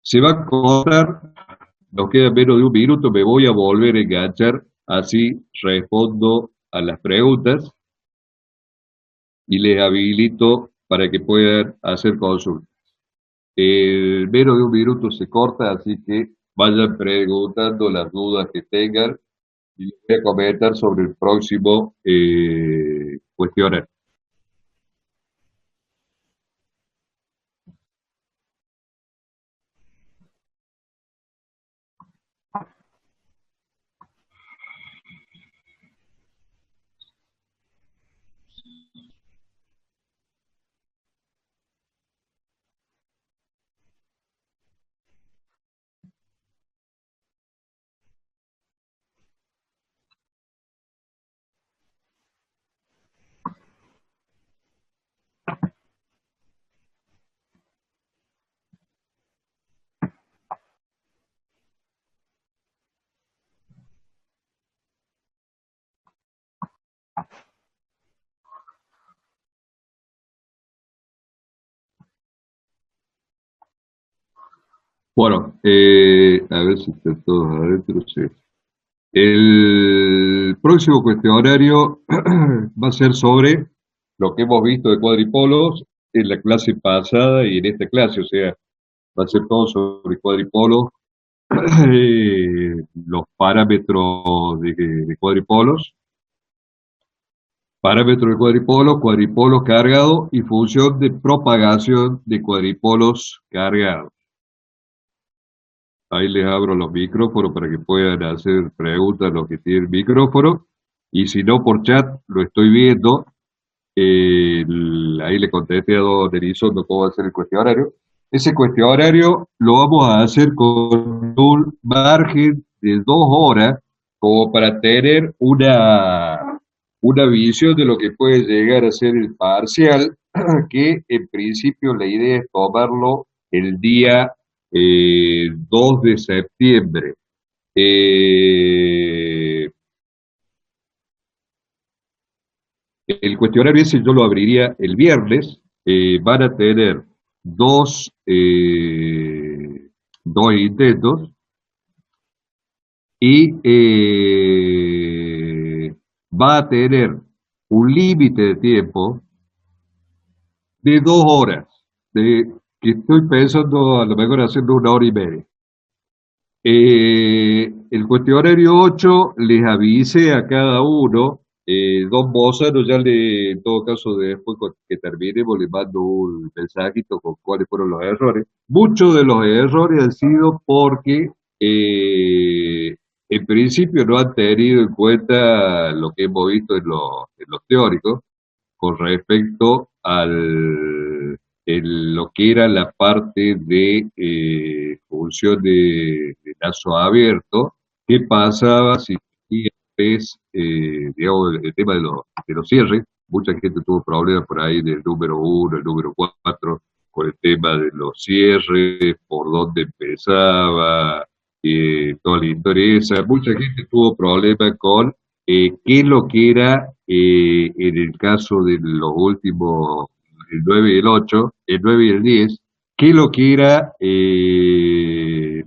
Se va a cortar, nos queda menos de un minuto, me voy a volver a enganchar, así respondo a las preguntas y les habilito para que puedan hacer consultas. El menos de un minuto se corta, así que vayan preguntando las dudas que tengan y les voy a comentar sobre el próximo cuestionario. Bueno, a ver si están todos adentro, sí. El próximo cuestionario va a ser sobre lo que hemos visto de cuadripolos en la clase pasada y en esta clase, o sea, va a ser todo sobre cuadripolos, los parámetros de cuadripolos, parámetros de cuadripolos, cuadripolos cargados y función de propagación de cuadripolos cargados. Ahí les abro los micrófonos para que puedan hacer preguntas los que tienen micrófono. Y si no, por chat lo estoy viendo. Ahí le contesté a don Elizondo cómo va a ser el cuestionario. Ese cuestionario lo vamos a hacer con un margen de 2 horas, como para tener una visión de lo que puede llegar a ser el parcial, que en principio la idea es tomarlo el día 2 de septiembre. Eh, el cuestionario ese yo lo abriría el viernes. Van a tener dos intentos y va a tener un límite de tiempo de 2 horas, que estoy pensando a lo mejor haciendo 1 hora y media. El cuestionario 8 les avise a cada uno. Don Bozano ya en todo caso, después que terminemos, le mando un mensajito con cuáles fueron los errores. Muchos de los errores han sido porque en principio no han tenido en cuenta lo que hemos visto en los teóricos con respecto lo que era la parte de función de lazo abierto. ¿Qué pasaba si es, digamos, el tema de los cierres? Mucha gente tuvo problemas por ahí del número 1, el número 4, con el tema de los cierres, por dónde empezaba, toda la historia esa. Mucha gente tuvo problemas con qué es lo que era, en el caso de los últimos, el 9 y el 8, el 9 y el 10, qué es lo que era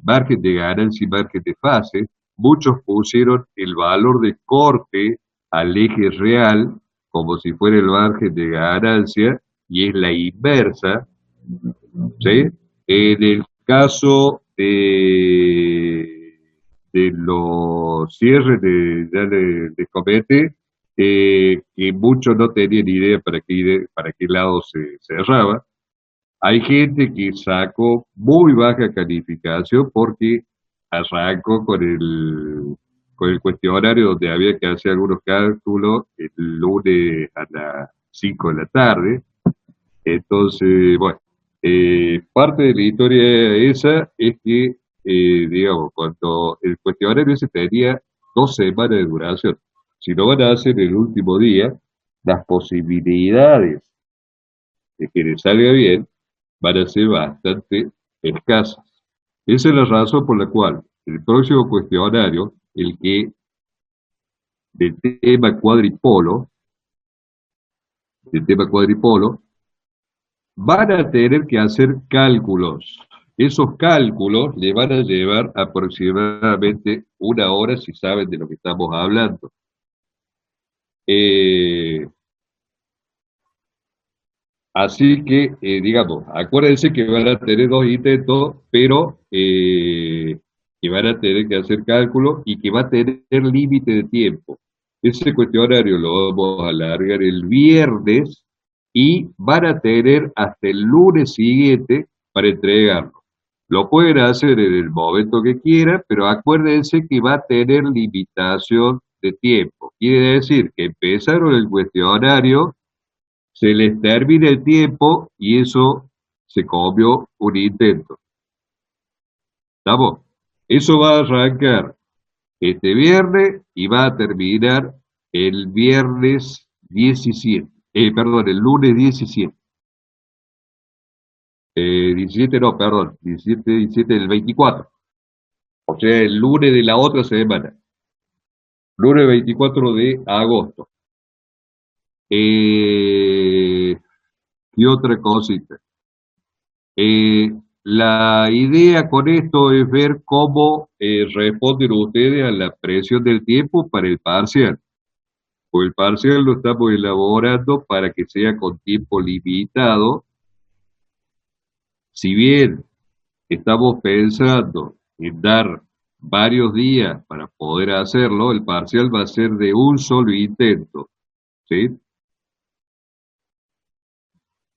margen de ganancia y margen de fase. Muchos pusieron el valor de corte al eje real como si fuera el margen de ganancia, y es la inversa, ¿sí? En el caso de los cierres ya de Comete, que muchos no tenían idea para qué lado se cerraba. Hay gente que sacó muy baja calificación porque arrancó con el cuestionario donde había que hacer algunos cálculos el lunes a las 5 de la tarde. Entonces, bueno, parte de la historia esa es que, digamos, cuando el cuestionario ese tenía 2 semanas de duración, si lo van a hacer el último día, las posibilidades de que le salga bien van a ser bastante escasas. Esa es la razón por la cual el próximo cuestionario, el que del tema cuadripolo, van a tener que hacer cálculos. Esos cálculos le van a llevar aproximadamente 1 hora si saben de lo que estamos hablando. Eh, Así que, digamos, acuérdense que van a tener 2 intentos, pero que van a tener que hacer cálculos y que va a tener límite de tiempo. Ese cuestionario lo vamos a alargar el viernes y van a tener hasta el lunes siguiente para entregarlo. Lo pueden hacer en el momento que quieran, pero acuérdense que va a tener limitación de tiempo. Quiere decir que empezaron el cuestionario, se les termina el tiempo y eso se comió un intento. ¿Estamos? Eso va a arrancar este viernes y va a terminar el viernes 17. Perdón, el lunes 17. 17 no, perdón, 17, 17 del 24. O sea, el lunes de la otra semana. Lunes 24 de agosto. ¿Qué otra cosita? La idea con esto es ver cómo responden ustedes a la presión del tiempo para el parcial. Pues el parcial lo estamos elaborando para que sea con tiempo limitado. Si bien estamos pensando en dar varios días para poder hacerlo, el parcial va a ser de un solo intento, ¿sí?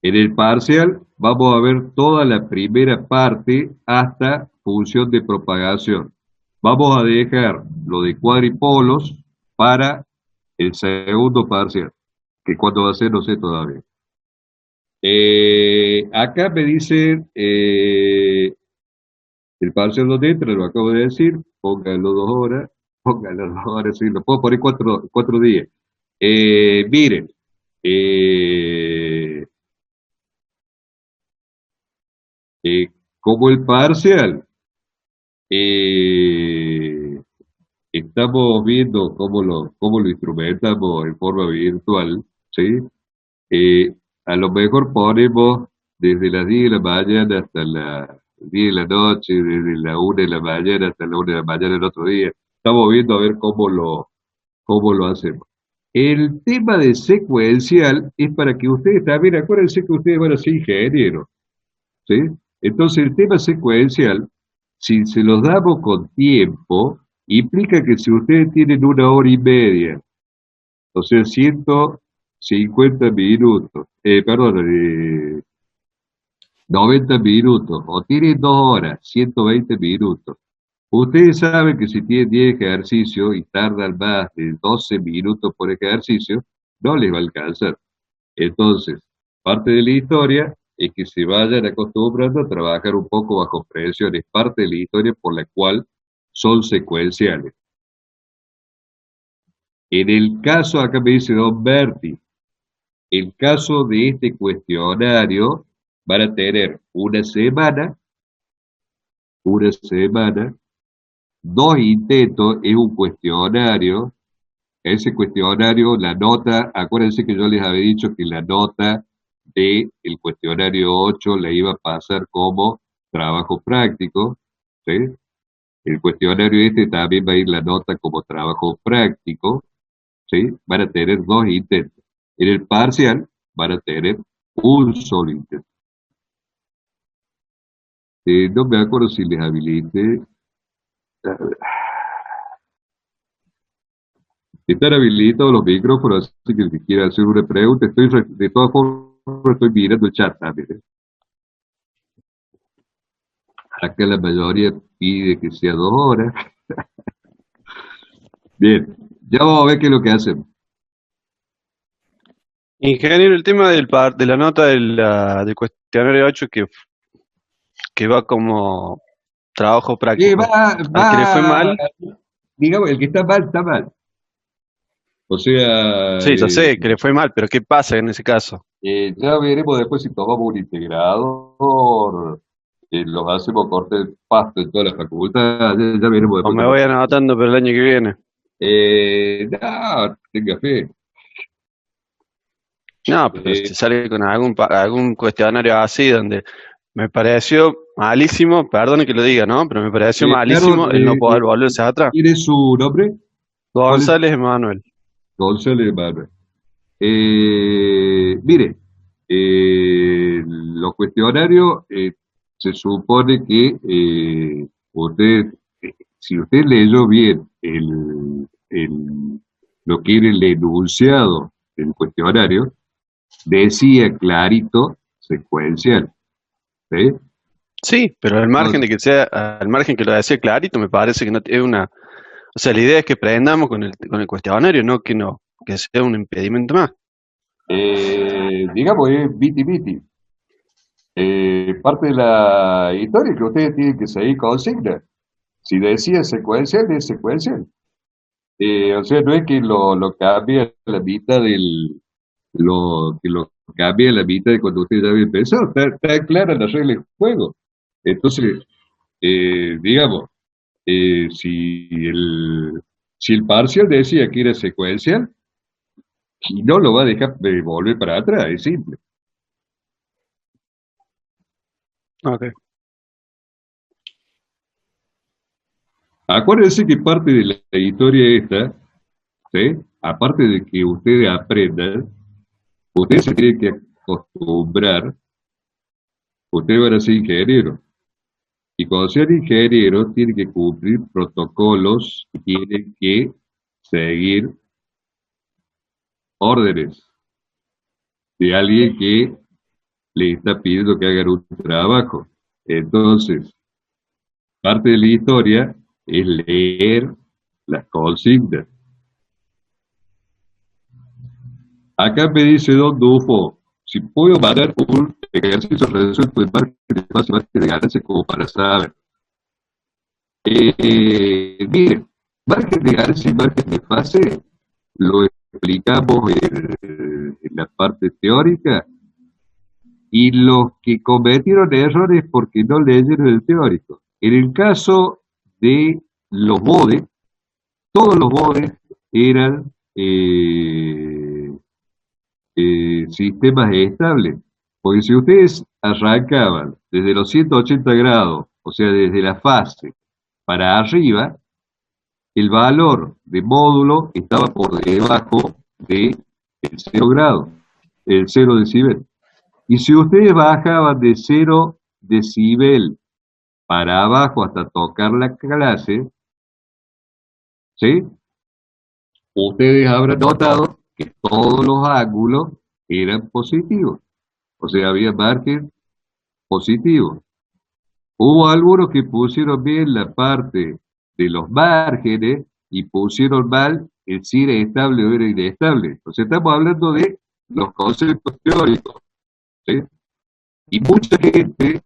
En el parcial vamos a ver toda la primera parte hasta función de propagación. Vamos a dejar lo de cuadripolos para el segundo parcial, que cuando va a ser no sé todavía. Acá me dicen el parcial donde entra, lo acabo de decir, pónganlo 2 horas, pónganlo 2 horas, sí, lo puedo poner 4 días. Miren, eh, eh, como el parcial, eh, estamos viendo cómo lo instrumentamos en forma virtual, ¿sí? Eh, a lo mejor ponemos desde las 10 de la mañana hasta las 10 de la noche, desde la 1 de la mañana hasta la 1 de la mañana el otro día. Estamos viendo a ver cómo lo hacemos. El tema de secuencial es para que ustedes también, acuérdense que ustedes van a ser ingenieros, ¿sí? Entonces el tema secuencial, si se los damos con tiempo, implica que si ustedes tienen 1 hora y media, o sea, 150 minutos, perdón, 90 minutos, o tienen 2 horas, 120 minutos. Ustedes saben que si tienen 10 ejercicios y tardan más de 12 minutos por ejercicio, no les va a alcanzar. Entonces, parte de la historia es que se vayan acostumbrando a trabajar un poco bajo presión. Es parte de la historia por la cual son secuenciales. En el caso, acá me dice Don Berti, el caso de este cuestionario van a tener una semana, 2 intentos, es un cuestionario. Ese cuestionario, la nota, acuérdense que yo les había dicho que la nota del cuestionario 8 la iba a pasar como trabajo práctico, ¿sí? El cuestionario este también va a ir la nota como trabajo práctico, ¿sí? Van a tener 2 intentos. En el parcial van a tener un solo intento. No me acuerdo si les habilité. Están habilitados los micrófonos, así que el que quiera hacer una pregunta, de todas formas estoy mirando el chat también. Acá la mayoría pide que sea 2 horas. Bien, ya vamos a ver qué es lo que hacemos. Ingeniero, el tema de la nota del cuestionario 8 que va como trabajo Va, práctico. Al que le fue va, mal, digamos, el que está mal, está mal. O sea, sí, yo sé que le fue mal, pero ¿qué pasa en ese caso? ya veremos después si tomamos un integrador, los hacemos corte de pasto en toda la facultad, ya veremos O después me cómo voy hacemos. anotando para el año que viene. No, tenga fe. No, pero Eh, si sale con algún cuestionario así donde me pareció malísimo, perdone que lo diga, ¿no? Pero me pareció Claro, malísimo el no poder volverse atrás. ¿quién es su nombre? ¿Cuál es? González Emanuel. González Manuel. Mire, los cuestionarios se supone que si usted leyó bien lo que era el enunciado del cuestionario, decía clarito secuencial, ¿sí? Sí, pero Entonces, al margen que lo decía clarito, me parece que no es una. O sea, la idea es que aprendamos con el cuestionario, no, que sea un impedimento más. digamos, es biti. Parte de la historia que ustedes tienen que seguir consigna. Si decía secuencial, es secuencial. O sea, no es que lo cambie a la mitad que lo cambie a la mitad de cuando usted ya había empezado. Está clara la regla del juego. Entonces, digamos, si el parcial decía que era secuencial, y no lo va a dejar de volver para atrás, es simple. Ok. Acuérdense que parte de la historia esta, ¿sí? Aparte de que ustedes aprendan, ustedes se tienen que acostumbrar, ustedes van a ser ingenieros. Y cuando sean ingenieros, tienen que cumplir protocolos y tienen que seguir órdenes de alguien que le está pidiendo que hagan un trabajo. Entonces, parte de la historia es leer las consignas. Acá me dice Don Dufo, si puedo mandar un ejercicio resuelto de marketing fácil, marketing de ganancia como para saber. Miren, margen de ganancia y margen de fase lo explicamos en la parte teórica y los que cometieron errores porque no leyeron el teórico. En el caso de los BODE, todos los BODE eran sistemas estables. Porque si ustedes arrancaban desde los 180 grados, o sea, desde la fase para arriba, el valor de módulo estaba por debajo del 0 grado, el 0 decibel. Y si ustedes bajaban de 0 decibel para abajo hasta tocar la clase, ¿sí? Ustedes habrán notado que todos los ángulos eran positivos. O sea, había margen positivo. Hubo algunos que pusieron bien la parte de los márgenes y pusieron mal el si era estable o era inestable. O sea, estamos hablando de los conceptos teóricos, ¿sí? Y mucha gente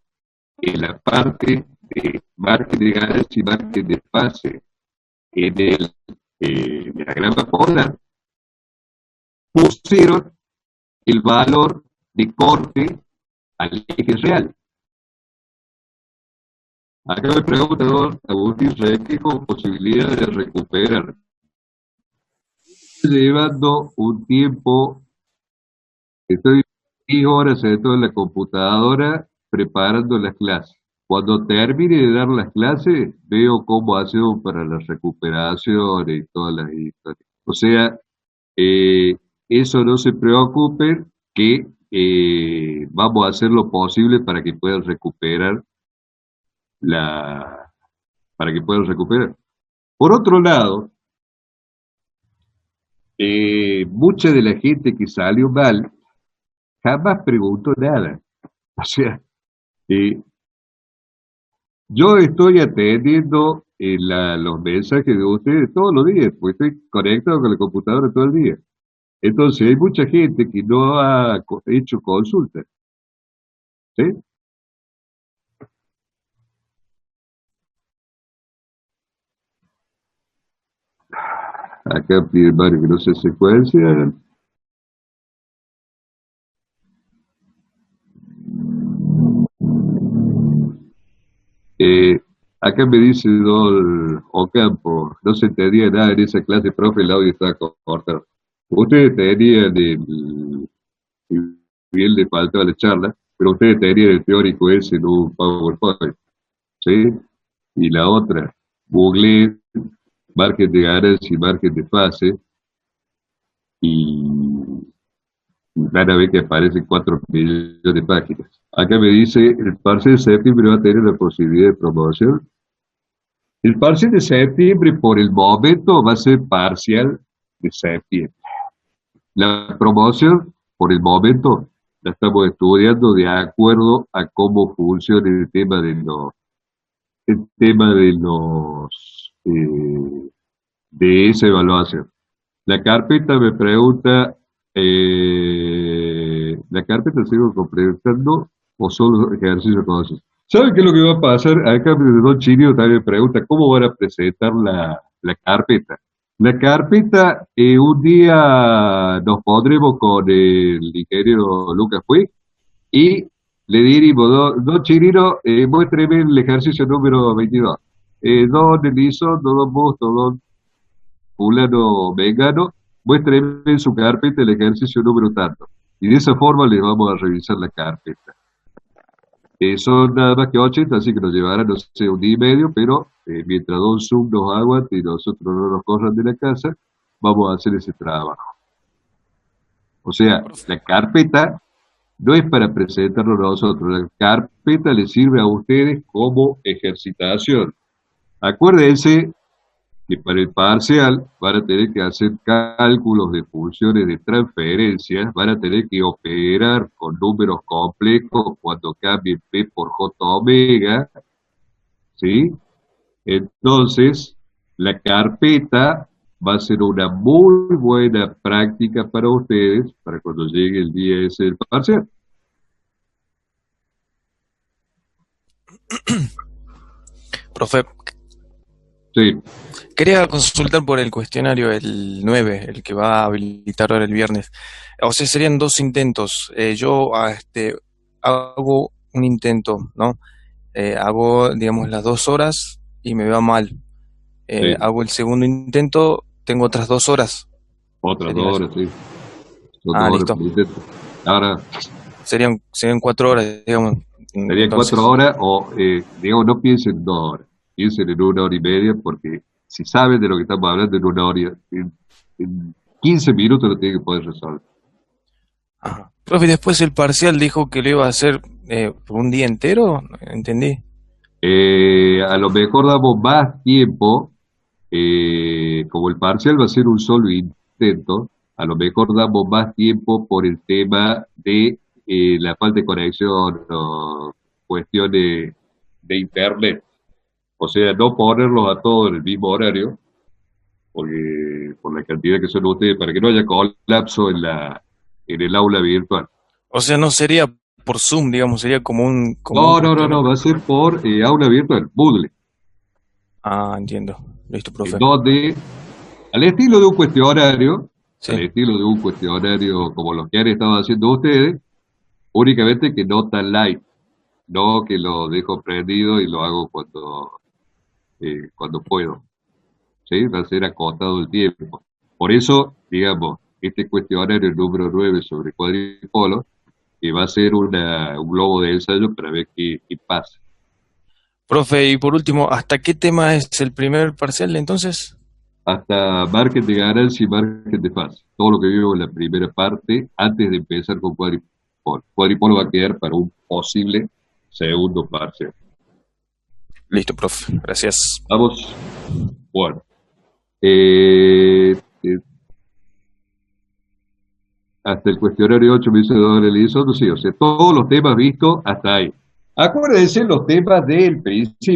en la parte de margen de ganancia y margen de fase en el diagrama polar pusieron el valor de corte al eje real. Acá me pregunta don Agustín Reque con posibilidad de recuperar. Llevando un tiempo, estoy 10 horas dentro de la computadora preparando las clases. Cuando termine de dar las clases, veo cómo hacemos para las recuperaciones y todas las historias. O sea, eso no se preocupen, que vamos a hacer lo posible para que puedan recuperar la, para que puedan recuperar. Por otro lado, mucha de la gente que salió mal jamás preguntó nada. O sea, eh, yo estoy atendiendo los mensajes de ustedes todos los días, pues estoy conectado con la computadora todo el día. Entonces, hay mucha gente que no ha hecho consultas, ¿sí? Acá pide Mario que no se secuencia. Eh, Acá me dice Don Ocampo, no se entendía nada en esa clase, profe, el audio estaba cortado. Ustedes tenían si bien le faltaba la charla, pero ustedes tenían el teórico ese en un PowerPoint, ¿sí? Y la otra, Google, margen de ganancia y margen de fase, y van a ver que aparecen 4 millones de páginas. Acá me dice, el parcial de septiembre va a tener la posibilidad de promoción. El parcial de septiembre, por el momento, va a ser parcial de septiembre. La promoción, por el momento, la estamos estudiando de acuerdo a cómo funciona el tema de esa evaluación. La carpeta me pregunta, ¿la carpeta sigo completando o solo ejercicio conocido? ¿Saben qué es lo que va a pasar? Acá Don Chino también pregunta, ¿cómo van a presentar la carpeta? La carpeta, un día nos pondremos con el ingeniero Lucas Puig y le diremos, don Chirino, muéstreme el ejercicio número 22. Don Elison, don Busto, don fulano vegano, muéstreme en su carpeta el ejercicio número tanto. Y de esa forma le vamos a revisar la carpeta. Son nada más que 80, así que nos llevará, no sé, un día y medio, pero mientras Don Zoom nos aguante y nosotros no nos corran de la casa, vamos a hacer ese trabajo. O sea, Profe, la carpeta no es para presentarlo nosotros, la carpeta le sirve a ustedes como ejercitación. Acuérdense que para el parcial van a tener que hacer cálculos de funciones de transferencias, van a tener que operar con números complejos cuando cambien P por J omega, ¿sí? Entonces, la carpeta va a ser una muy buena práctica para ustedes para cuando llegue el día ese del parcial. profe, Sí, quería consultar por el cuestionario el 9, el que va a habilitar ahora el viernes. O sea, serían dos intentos. Yo hago un intento, ¿no? Hago, digamos, las 2 horas y me va mal. sí, Hago el segundo intento, tengo otras 2 horas. otras Sería 2 eso. horas, sí. Son 2 Ah, horas listo. por intento. Ahora, Serían 4 horas, digamos. serían 4 Entonces, horas o, digamos, no piensen en 2 horas, piensen en 1 hora y media, porque si saben de lo que estamos hablando en 1 hora, en 15 minutos lo tienen que poder resolver. ajá. Profe, después el parcial dijo que lo iba a hacer por un día entero, ¿entendí? A lo mejor damos más tiempo, como el parcial va a ser un solo intento, a lo mejor damos más tiempo por el tema de la falta de conexión o cuestiones de internet. O sea, no ponerlos a todos en el mismo horario, porque por la cantidad que son ustedes, para que no haya colapso en el aula virtual. O sea, no sería por Zoom, digamos, sería como un No, no, no, no, cuestionario. va a ser por aula virtual, Moodle, Ah, entiendo. Listo, en profe. donde, al estilo de un cuestionario, al Sí. estilo de un cuestionario como los que han estado haciendo ustedes, únicamente que no tan light, no que lo dejo prendido y lo hago cuando puedo, ¿sí? Va a ser acotado el tiempo. Por eso, digamos, este cuestionario número 9 sobre cuadripolos, que va a ser un globo de ensayo para ver qué pasa. Profe, y por último, ¿hasta qué tema es el primer parcial entonces? Hasta margen de ganancia y margen de fase. Todo lo que vimos en la primera parte, antes de empezar con cuadripolo. Cuadripolo va a quedar para un posible segundo parcial. Listo, profe. Gracias. Vamos, bueno. eh, eh, Hasta el cuestionario 8 me dice Don Elizondo, sí, o sea, todos los temas vistos hasta ahí. Acuérdense los temas del principio.